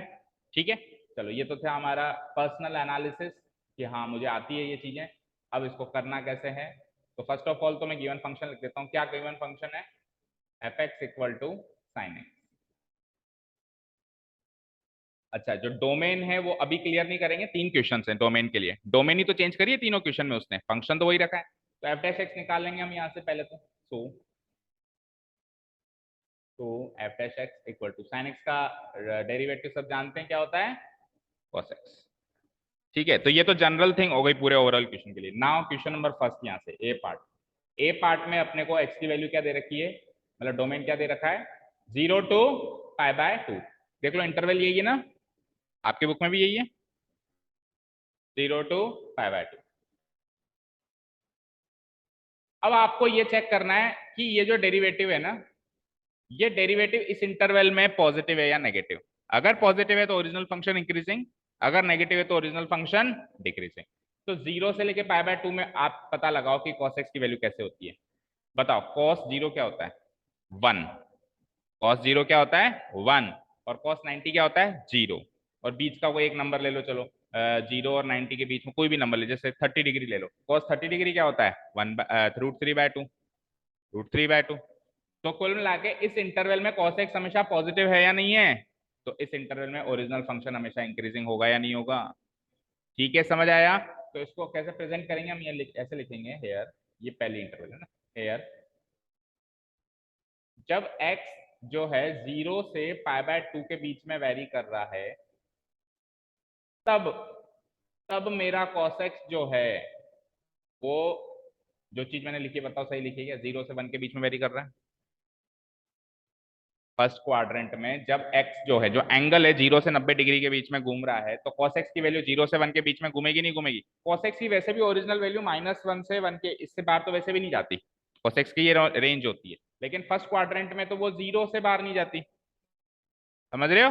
ठीक है। चलो, ये तो था हमारा पर्सनल एनालिसिस कि हाँ मुझे आती है ये चीजें, अब इसको करना कैसे है। तो फर्स्ट ऑफ ऑल तो मैं गिवन फंक्शन लिख देता हूँ, क्या गिवन फंक्शन है, f x equal to sine x. अच्छा, जो डोमेन है वो अभी क्लियर नहीं करेंगे, 3 क्वेश्चन हैं डोमेन के लिए, डोमेन ही तो चेंज करिए तीनों क्वेश्चन में, उसने फंक्शन तो वही रखा है, तो एफ डैश एक्स निकाल लेंगे हम यहाँ से पहले तो f dash x equal to sine x का डेरिवेटिव सब जानते हैं क्या होता है cos x। ठीक है, तो ये तो जनरल थिंग हो गई पूरे ओवरऑल क्वेश्चन के लिए। नाउ क्वेश्चन नंबर फर्स्ट, यहाँ से ए पार्ट, ए पार्ट में अपने को एक्स की वैल्यू क्या दे रखी है, मतलब डोमेन क्या दे रखा है 0 to π/2। देख लो इंटरवल यही है ना, आपके बुक में भी यही है 0 to π/2। अब आपको ये चेक करना है कि ये जो डेरिवेटिव है ना, ये डेरिवेटिव इस इंटरवल में पॉजिटिव है या नेगेटिव। अगर पॉजिटिव है तो ओरिजिनल फंक्शन इंक्रीजिंग, अगर नेगेटिव है तो ओरिजिनल फंक्शन डिक्रीजिंग। तो 0 से लेके π/2 में आप पता लगाओ कि cos x की वैल्यू कैसे होती है। बताओ, cos 0 क्या होता है 1, cos 0 क्या होता है 1, और cos 90 क्या होता है 0, और बीच का कोई एक नंबर ले लो, चलो 0 और 90 के बीच में कोई भी नंबर ले, जैसे 30 डिग्री ले लो, cos 30 डिग्री क्या होता है 1/√3/2, √3/2। तो कुल मिला के इस इंटरवल में cos x हमेशा पॉजिटिव है या नहीं है, तो इस इंटरवल में ओरिजिनल फंक्शन हमेशा इंक्रीजिंग होगा या नहीं होगा। ठीक है, समझ आया। तो इसको कैसे प्रेजेंट करेंगे हम, ये ऐसे लिखेंगे हेयर, ये पहली इंटरवल है ना, हेयर जब x जो है 0 से π/2 के बीच में वेरी कर रहा है, तब तब मेरा cos x जो है वो, जो चीज मैंने लिखी बताओ सही लिखी है क्या, 0 से 1 के बीच में वेरी कर रहा है। फर्स्ट क्वाड्रेंट में जब x जो है, जो एंगल है 0 से 90 डिग्री के बीच में घूम रहा है, तो cos x की वैल्यू 0 से 1 के बीच में घूमेगी नहीं घूमेगी। cos x की वैसे भी ओरिजिनल वैल्यू -1 से 1 के, इससे बाहर तो वैसे भी नहीं जाती, cos x की ये रेंज होती है, लेकिन फर्स्ट क्वाड्रेंट में तो वो 0 से बाहर नहीं जाती। समझ रहे हो,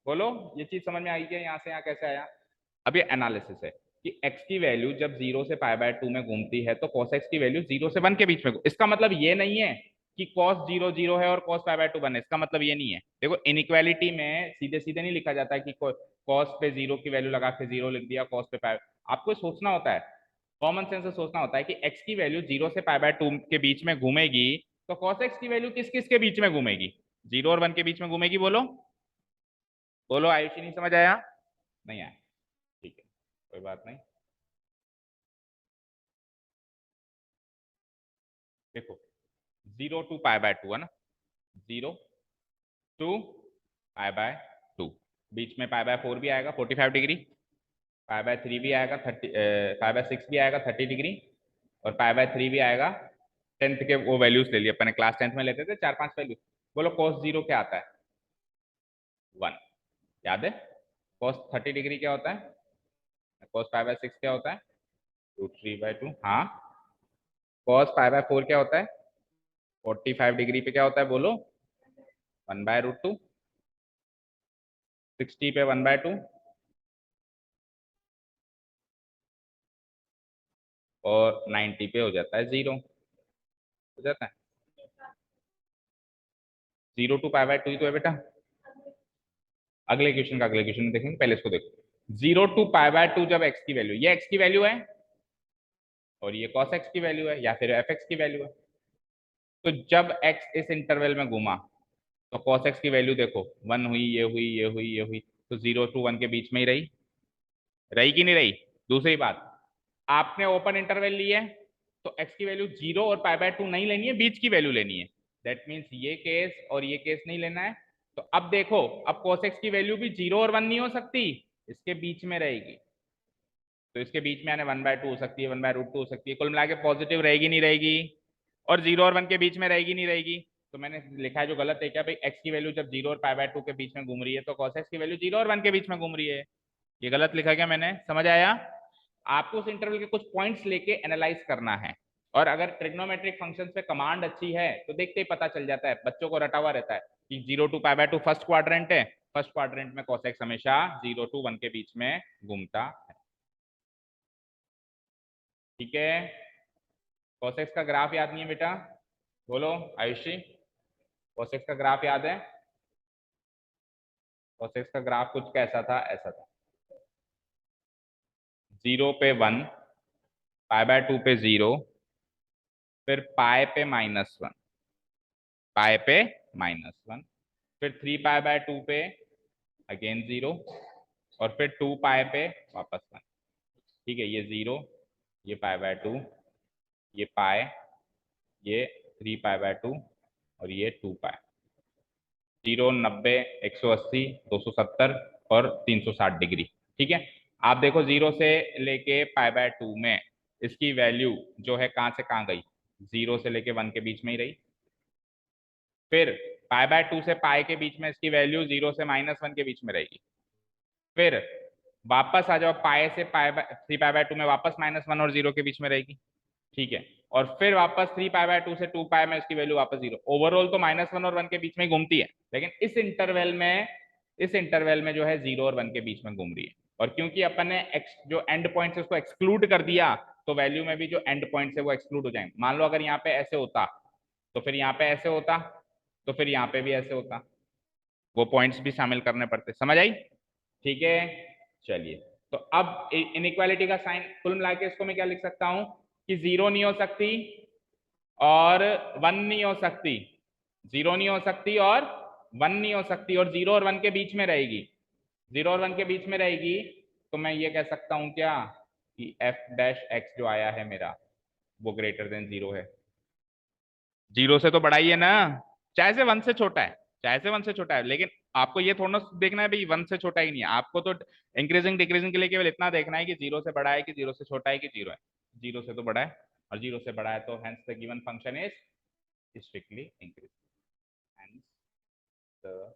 बोलो ये चीज समझ में आई क्या, यहाँ से यहाँ कैसे आया। अब ये एनालिसिस है कि x की वैल्यू जब 0 से π/2 में घूमती है तो cos x की वैल्यू 0 से 1 के बीच में, इसका मतलब ये नहीं है कि cos 0 0 है और cos π/2 1 है, इसका मतलब ये नहीं है। देखो, इनइक्वालिटी में सीधे सीधे नहीं लिखा जाता है कि cos पे 0 की वैल्यू लगा के 0 लिख दिया, cos पे आपको सोचना होता है, कॉमन सेंस से सोचना होता है कि x की वैल्यू 0 से π/2 के बीच में घूमेगी, तो cos x की वैल्यू किस किस के बीच में घूमेगी, 0 और 1 के बीच में घूमेगी। बोलो बोलो, आयुषी नहीं समझ आया, नहीं आया, ठीक है कोई बात नहीं। देखो 0 to π/2 है ना, 0 to π/2, बीच में π/4 भी आएगा 45 डिग्री, π/3 भी आएगा 30, π/6 भी आएगा 30 डिग्री, और π/3 भी आएगा 10th के वो वैल्यूज ले लिए अपने, क्लास 10th में लेते थे 4-5 वैल्यू। बोलो cos 0 क्या आता है 1, याद है। cos 30 डिग्री क्या होता है, cos π/6 क्या होता है √3/2। हाँ, cos π/4 क्या होता है? 45 डिग्री पे क्या होता है बोलो? 1/√2। 60 पे 1/2 और 90 पे हो जाता है 0, हो जाता है 0 to π/2 ही तो है बेटा। अगले क्वेश्चन में देखेंगे, पहले इसको देखो। 0 to π/2 जब x की वैल्यू, ये x की वैल्यू है और ये cos x की वैल्यू है या फिर fx की वैल्यू है। तो जब x इस इंटरवल में घूमा तो cos x की वैल्यू देखो, 1 हुई, ये हुई, ये हुई, ये हुई, तो 0 to 1 के बीच में ही रही, रही कि नहीं रही? दूसरी बात, आपने ओपन इंटरवल लिया है तो x की वैल्यू 0 और π/2 नहीं लेनी है, बीच की वैल्यू लेनी है। दैट मीन्स ये केस और ये केस नहीं लेना है। तो अब देखो, अब cos x की वैल्यू भी 0 और 1 नहीं हो सकती, इसके बीच में रहेगी। तो इसके बीच में आने 1/2 हो सकती है, 1/√2 हो सकती है, कुल मिला के पॉजिटिव रहेगी नहीं रहेगी? और 0 और 1 के बीच में रहेगी नहीं रहेगी? तो मैंने लिखा है जो गलत है क्या भाई, x की वैल्यू जब 0 और π/2 के बीच में घूम रही है तो cos x की वैल्यू 0 और 1 के बीच में घूम रही है। ये गलत लिखा क्या मैंने? समझ आया? आपको उस इंटरवल के कुछ पॉइंट्स लेके एनालाइज करना है, और अगर ट्रिग्नोमेट्रिक फंक्शंस पे कमांड अच्छी है तो देखते ही पता चल जाता है, बच्चों को रटा हुआ रहता है कि 0 to π/2 फर्स्ट क्वाड्रेंट है, फर्स्ट क्वाड्रेंट में cos x हमेशा 0 to 1 के बीच में घूमता है। ठीक है, cos x का ग्राफ याद नहीं है बेटा? बोलो आयुषी, cos x का ग्राफ याद है? cos x का ग्राफ कुछ कैसा था? ऐसा था, 0 पे 1, π/2 पे 0, फिर पाए पे -1, पाए पे -1, फिर 3π/2 पे अगेन 0, और फिर 2 पाए पे वापस 1। ठीक है, ये 0, ये π/2, ये पाए, ये 3π/2 और ये 2 पाए। 0, 90, 180, 270 और 360 डिग्री। ठीक है, आप देखो 0 से लेके π/2 में इसकी वैल्यू जो है कहां से कहां गई? 0 से लेके 1 के बीच में ही रही। फिर π/2 से पाए के बीच में इसकी वैल्यू 0 से -1 के बीच में रहेगी। फिर वापस आ जाओ, पाए से पाए 3π/2 में वापस -1 और 0 के बीच में रहेगी। ठीक है, और फिर वापस 3π/2 से 2 पाए में इसकी वैल्यू वापस 0। ओवरऑल तो -1 और 1 के बीच में घूमती है, लेकिन इस इंटरवल में जो है 0 और 1 के बीच में घूम रही है। और क्योंकि अपन ने जो एंड पॉइंट है उसको एक्सक्लूड कर दिया, तो वैल्यू में भी जो एंड पॉइंट है वो एक्सक्लूड हो जाएंगे। मान लो अगर यहाँ पे ऐसे होता तो फिर यहाँ पे ऐसे होता, तो फिर यहाँ पे भी ऐसे होता, वो पॉइंट्स भी शामिल करने पड़ते। समझ आई? ठीक है, चलिए। तो अब इनइक्वालिटी का साइन कुल मिला के इसको मैं क्या लिख सकता हूं कि 0 नहीं हो सकती और 1 नहीं हो सकती, 0 नहीं हो सकती और 1 नहीं हो सकती, और 0 और 1 के बीच में रहेगी, 0 और 1 के बीच में रहेगी। तो मैं ये कह सकता हूं क्या कि f'(x) जो आया है मेरा वो ग्रेटर देन 0 है। 0 से तो बड़ा ही है ना, चाहे से 1 से छोटा है, चाहे से 1 से छोटा है, लेकिन आपको ये थोड़ा देखना है भाई 1 से छोटा ही नहीं है, आपको तो इंक्रीजिंग डिक्रीजिंग के लिए केवल इतना देखना है कि 0 से बड़ा है कि 0 से छोटा है कि 0 है। 0 से तो बड़ा है, और 0 से बड़ा है, तो hence the given function is strictly increasing, hence the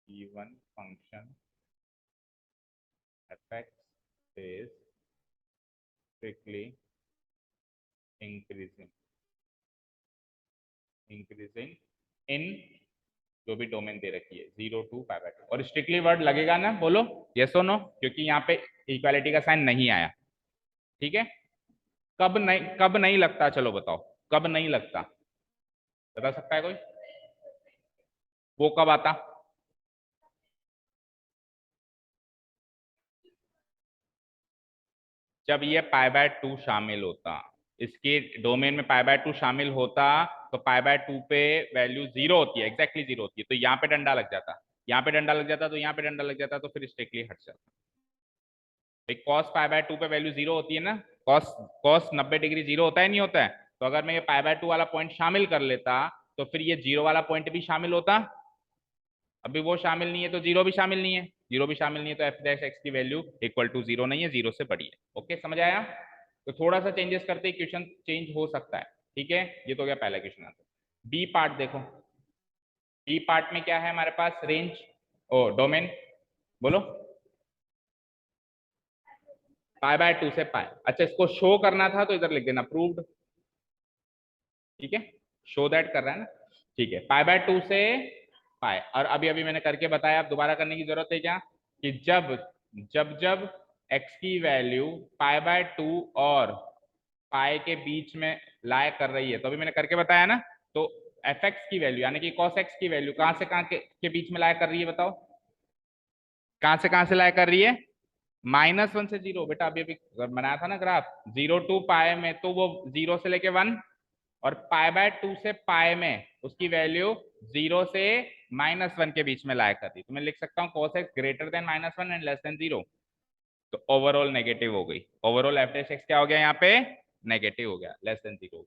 given function f(x) is strictly increasing इन जो भी डोमेन दे रखी है 0 to π/2। और स्ट्रिक्टली वर्ड लगेगा ना, बोलो यस और नो, क्योंकि यहाँ पे इक्वालिटी का साइन नहीं आया। ठीक है, कब नहीं लगता, चलो बताओ कब नहीं लगता, बता सकता है कोई? वो कब आता? जब ये π/2 शामिल होता, इसके डोमेन में π/2 शामिल होता, तो π/2 पे वैल्यू 0 होती है, एग्जैक्टली 0 होती है, तो यहाँ पे डंडा लग जाता, यहाँ पे डंडा लग जाता, तो यहाँ पे डंडा लग जाता, तो फिर स्ट्रिक्टली हट जाता। cos π/2 पे वैल्यू 0 होती है ना, cos cos 90 डिग्री 0 होता है नहीं होता है? तो अगर मैं ये π/2 वाला पॉइंट शामिल कर लेता तो फिर ये 0 वाला पॉइंट भी शामिल होता। अभी वो शामिल नहीं है तो 0 भी शामिल नहीं है, 0 भी शामिल नहीं है, तो f'(x) की वैल्यू इक्वल टू 0 नहीं है, 0 से बड़ी है। ओके, समझ आया? तो थोड़ा सा चेंजेस करते क्वेश्चन चेंज हो सकता है। ठीक है, ये तो हो गया पहला क्वेश्चन आंसर। बी पार्ट देखो, बी पार्ट में क्या है हमारे पास? रेंज ओ डोमेन, बोलो पाई बाय 2 से पाई। अच्छा, इसको शो करना था तो इधर लिख देना प्रूव्ड। ठीक है, शो दैट कर रहा है ना। ठीक है, पाई बाय 2 से पाई। और अभी अभी मैंने करके बताया, अब दोबारा करने की जरूरत है क्या, कि जब जब जब x की वैल्यू पाई बाय 2 और पाई के बीच में लाया कर रही है, तो अभी मैंने करके बताया ना, तो एफ एक्स की वैल्यू यानी कि कॉस एक्स की वैल्यू कहां से कहां के बीच में लाया कर रही है, बताओ कहां से लाया कर रही है, -1 से 0। बेटा अभी अभी बनाया था ना ग्राफ, 0 टू पाई में तो वो 0 से लेके 1, और पाई बाय 2 से पाई में उसकी वैल्यू 0 से -1 के बीच में लाया कर रही। तो मैं लिख सकता हूँ cos x greater than -1 and less than 0। तो ओवरऑल नेगेटिव हो गई, ओवरऑल एफ डैश एक्स क्या हो गया यहाँ पे, नेगेटिव हो गया, लेस देन 0।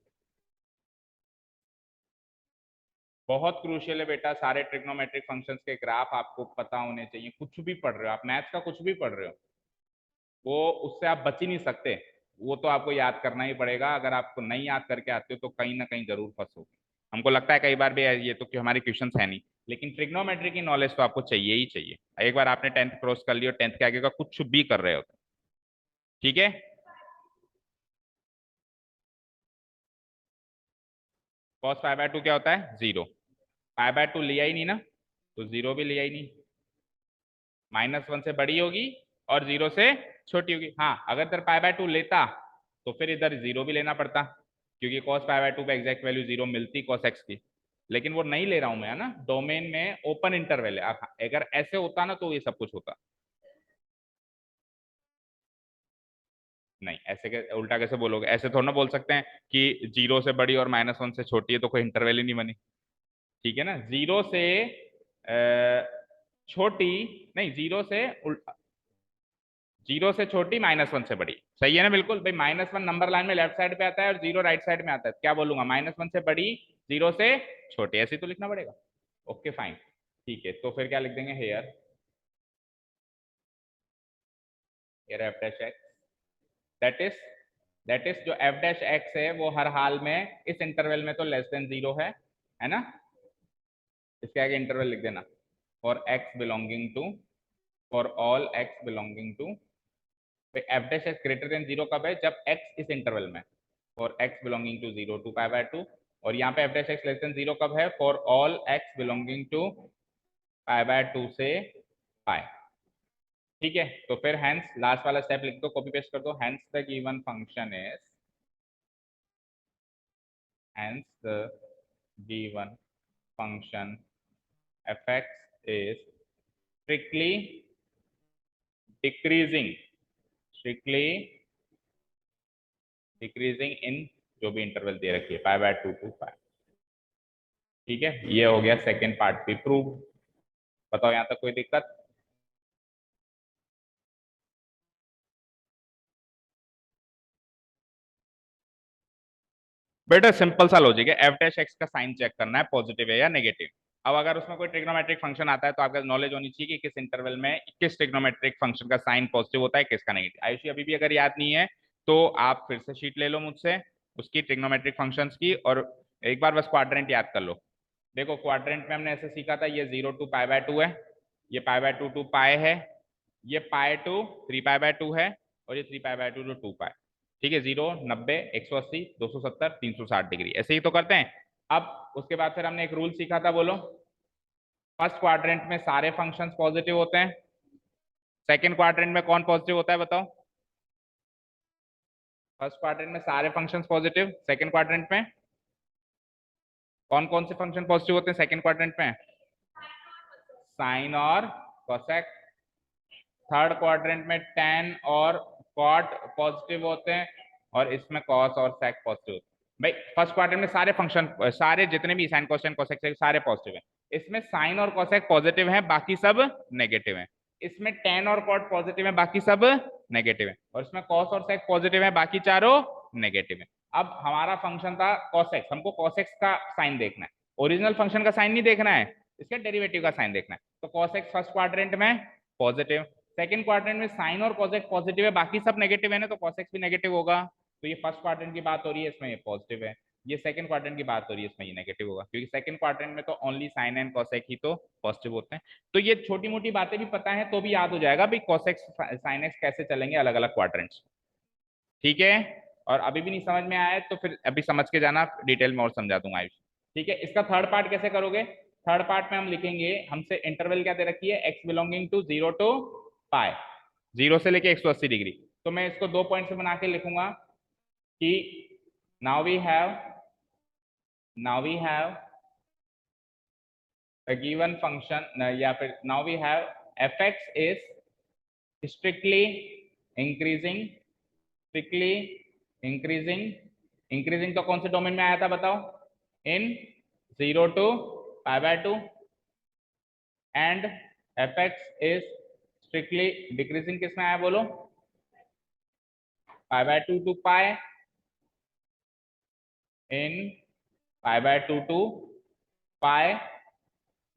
बहुत क्रूशियल है बेटा, सारे ट्रिग्नोमेट्रिक फंक्शंस के ग्राफ आपको पता होने चाहिए। कुछ भी पढ़ रहे हो आप, मैथ्स का कुछ भी पढ़ रहे हो, वो उससे आप बच ही नहीं सकते, वो तो आपको याद करना ही पड़ेगा। अगर आपको नहीं याद करके आते हो तो कहीं ना कहीं जरूर फंसोगे। हमको लगता है कई बार भी ये तो कि हमारी क्वेश्चंस है नहीं, लेकिन ट्रिग्नोमेट्री की नॉलेज तो आपको चाहिए ही चाहिए। एक बार आपने 10th क्रॉस कर लिया, 10th के आगे का कुछ भी कर रहे हो, ठीक है। कॉस पाई बाय 2 क्या होता है, 0। पाई बाय 2 लिया ही नहीं ना, तो 0 भी लिया ही नहीं। -1 से बड़ी होगी और 0 से छोटी होगी। हाँ, अगर इधर पाई बाय 2 लेता तो फिर इधर 0 भी लेना पड़ता, क्योंकि cos पाई बाय 2 पे एग्जैक्ट वैल्यू 0 मिलती cos x की। लेकिन वो नहीं ले रहा हूं मैं, है ना, डोमेन में ओपन इंटरवल है। अगर ऐसे होता ना तो ये सब कुछ होता। नहीं, ऐसे उल्टा कैसे बोलोगे, ऐसे थोड़ा ना बोल सकते हैं कि 0 से बड़ी और -1 से छोटी है तो कोई इंटरवल ही नहीं बनी। ठीक है ना, 0 से छोटी नहीं, 0 से छोटी -1 से बड़ी, सही है ना, बिल्कुल भाई। -1 नंबर लाइन में लेफ्ट साइड पे आता है और 0 राइट साइड में आता है, क्या बोलूंगा, -1 से बड़ी 0 से छोटी, ऐसे ही तो लिखना पड़ेगा। ओके फाइन, ठीक है, तो फिर क्या लिख देंगे, here here f dash x, that is जो एफ डैश एक्स है वो हर हाल में इस इंटरवल में तो लेस देन 0 है ना। इसके आगे इंटरवल लिख देना, for x belonging to, for all x belonging to. F dash x greater than 0 कब है, जब एक्स इस इंटरवल में, for x belonging to 0 to pi by 2। और यहाँ पे f dash x less than 0 कब है, for all x belonging to pi by 2 से पाई। ठीक है, तो फिर हेंस लास्ट वाला स्टेप लिख दो, कॉपी पेस्ट कर दो, hence the given function is, hence the given function fx is strictly decreasing, strictly decreasing in जो भी इंटरवल दे रखी है पाई बाय 2 टू पाई। ठीक है, ये हो गया सेकेंड पार्ट भी प्रूव। बताओ यहाँ तक कोई दिक्कत। बेटा सिंपल सा लॉजिक है, एफ डैश एक्स का साइन चेक करना है पॉजिटिव है या नेगेटिव। अब अगर उसमें कोई ट्रिग्नोमेट्रिक फंक्शन आता है तो आपका नॉलेज होनी चाहिए कि किस इंटरवल में किस ट्रिग्नोमेट्रिक फंक्शन का साइन पॉजिटिव होता है, किसका नेगेटिव। आयुषी अभी भी अगर याद नहीं है तो आप फिर से शीट ले लो मुझसे उसकी ट्रिग्नोमेट्रिक फंक्शंस की, और एक बार बस क्वाड्रेंट याद कर लो। देखो क्वाड्रेंट में हमने ऐसे सीखा था, ये 0 टू पाई बाय 2 है, ये पाई बाय 2 टू पाई है, ये पाई टू 3 पाई बाय 2 है, और ये 3 पाई बाय 2 टू 2 पाई। ठीक है, 0, 90, 180, 270, 360 डिग्री, ऐसे ही तो करते हैं। अब उसके बाद फिर हमने एक रूल सीखा था, बोलो। फर्स्ट क्वाड्रेंट में सारे फंक्शंस पॉजिटिव होते हैं, सेकंड क्वाड्रेंट में कौन पॉजिटिव होता है, बताओ। फर्स्ट क्वाड्रेंट में सारे फंक्शंस पॉजिटिव, सेकंड क्वाड्रेंट में कौन कौन से फंक्शन पॉजिटिव होते हैं सेकंड क्वाड्रेंट में, साइन और कोसेक। थर्ड क्वाड्रेंट में tan और cot पॉजिटिव होते हैं, और इसमें cos और sec पॉजिटिव होते हैं। भाई फर्स्ट क्वाड्रेंट में सारे फंक्शन, सारे जितने भी साइन कोसेक कोसेक सारे पॉजिटिव हैं। इसमें साइन और कोसेक पॉजिटिव हैं, बाकी सब नेगेटिव हैं। इसमें tan और cot पॉजिटिव है, बाकी सब नेगेटिव है। और इसमें cos और sec पॉजिटिव है, बाकी चारों नेगेटिव है। अब हमारा फंक्शन था cos x, हमको cos x का साइन देखना है, ओरिजिनल फंक्शन का साइन नहीं देखना है, इसके डेरिवेटिव का साइन देखना है। तो cos x फर्स्ट क्वाड्रेंट में पॉजिटिव, सेकंड क्वाड्रेंट में साइन और कोसेक पॉजिटिव है, बाकी सब नेगेटिव है ना, तो कोसेक भी नेगेटिव होगा। तो ये फर्स्ट क्वाड्रेंट की बात हो रही है, इसमें ये पॉजिटिव है। ये सेकंड क्वाड्रेंट की बात हो रही है, इसमें ये नेगेटिव होगा क्योंकि सेकंड क्वाड्रेंट में तो ओनली साइन एंड कोसेक ही तो पॉजिटिव होते हैं। तो ये छोटी मोटी बातें भी पता है तो भी याद हो जाएगा भाई कोसेक साइन एक्स कैसे चलेंगे अलग अलग क्वाड्रेंट्स। ठीक है, और अभी भी नहीं समझ में आया है तो फिर अभी समझ के जाना, डिटेल में और समझा दूंगा आयुष। ठीक है, इसका थर्ड पार्ट कैसे करोगे? थर्ड पार्ट में हम लिखेंगे, हमसे इंटरवल क्या दे रखी है, एक्स बिलोंगिंग टू 0 to पाई, 0 से लेके 180 डिग्री। तो मैं इसको 2 पॉइंट से बना के लिखूंगा कि now we have a given function, या फिर now we have fx is strictly increasing, strictly increasing, increasing तो कौन से डोमेन में आया था बताओ, in 0 to pi/2, and fx is strictly decreasing किसमें आया बोलो, pi/2 to pi, in pi/2 to pi।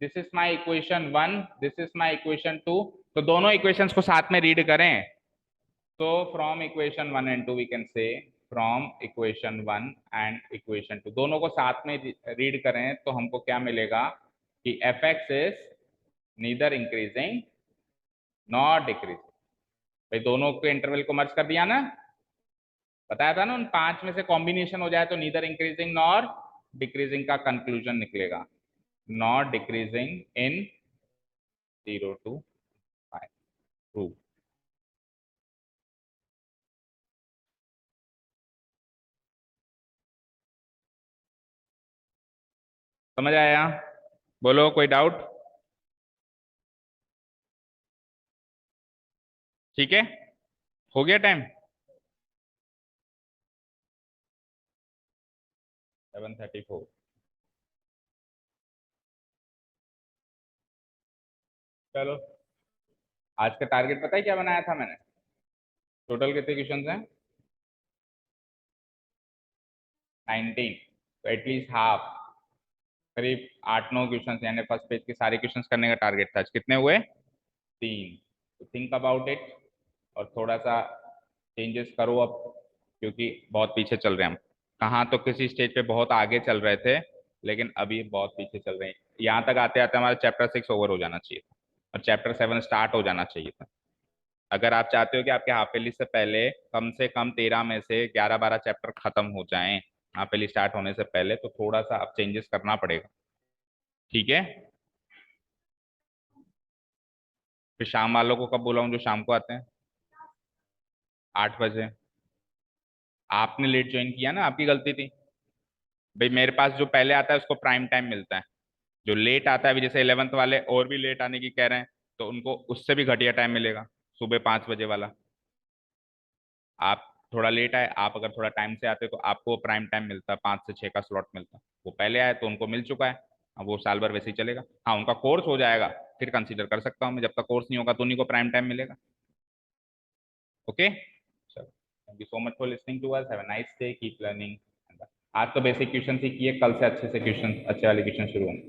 This is my equation 1, this is my equation 2। तो दोनों इक्वेशंस को साथ में रीड करें तो from equation 1 and 2 we can say, from equation 1 and equation 2 दोनों को साथ में रीड करें तो हमको क्या मिलेगा कि F x is neither increasing not decreasing. भाई दोनों के इंटरवल को मर्ज कर दिया ना, बताया था ना, उन 5 में से कॉम्बिनेशन हो जाए तो नीदर इंक्रीजिंग नॉर डिक्रीजिंग का कंक्लूजन निकलेगा, not decreasing in 0 to pi। True. समझ आया? बोलो कोई डाउट? ठीक है, हो गया टाइम 7:34। चलो, आज का टारगेट पता है क्या बनाया था मैंने? टोटल कितने क्वेश्चन हैं? 19। तो एटलीस्ट हाफ, करीब 8-9 क्वेश्चन, यानी फर्स्ट पेज के सारे क्वेश्चन करने का टारगेट था। आज कितने हुए? 3। तो थिंक अबाउट इट और थोड़ा सा चेंजेस करो अब, क्योंकि बहुत पीछे चल रहे हैं हम। कहाँ तो किसी स्टेज पे बहुत आगे चल रहे थे, लेकिन अभी बहुत पीछे चल रहे हैं। यहाँ तक आते आते हमारा चैप्टर 6 ओवर हो जाना चाहिए था और चैप्टर 7 स्टार्ट हो जाना चाहिए था। अगर आप चाहते हो कि आपके हाफ ईयरली से पहले कम से कम 13 में से 11-12 चैप्टर खत्म हो जाएं हाफ ईयरली स्टार्ट होने से पहले, तो थोड़ा सा अब चेंजेस करना पड़ेगा। ठीक है, फिर शाम वालों को कब बुलाऊं जो शाम को आते हैं? 8 बजे। आपने लेट ज्वाइन किया ना, आपकी गलती थी। भाई मेरे पास जो पहले आता है उसको प्राइम टाइम मिलता है, जो लेट आता है, अभी जैसे 11th वाले और भी लेट आने की कह रहे हैं तो उनको उससे भी घटिया टाइम मिलेगा, सुबह 5 बजे वाला। आप थोड़ा लेट आए, आप अगर थोड़ा टाइम से आते तो आपको प्राइम टाइम मिलता, 5 से 6 का स्लॉट मिलता। वो पहले आए तो उनको मिल चुका है, अब वो साल भर वैसे ही चलेगा। हाँ, उनका कोर्स हो जाएगा फिर कंसीडर कर सकता हूँ मैं, जब तक कोर्स नहीं होगा तो उन्हीं को प्राइम टाइम मिलेगा। ओके, चलो, thank you so much for listening to us, have a nice day, keep learning. आज तो बेसिक क्वेश्चन ही किए, कल से अच्छे से क्वेश्चन, अच्छे वाले क्वेश्चन शुरू होंगे।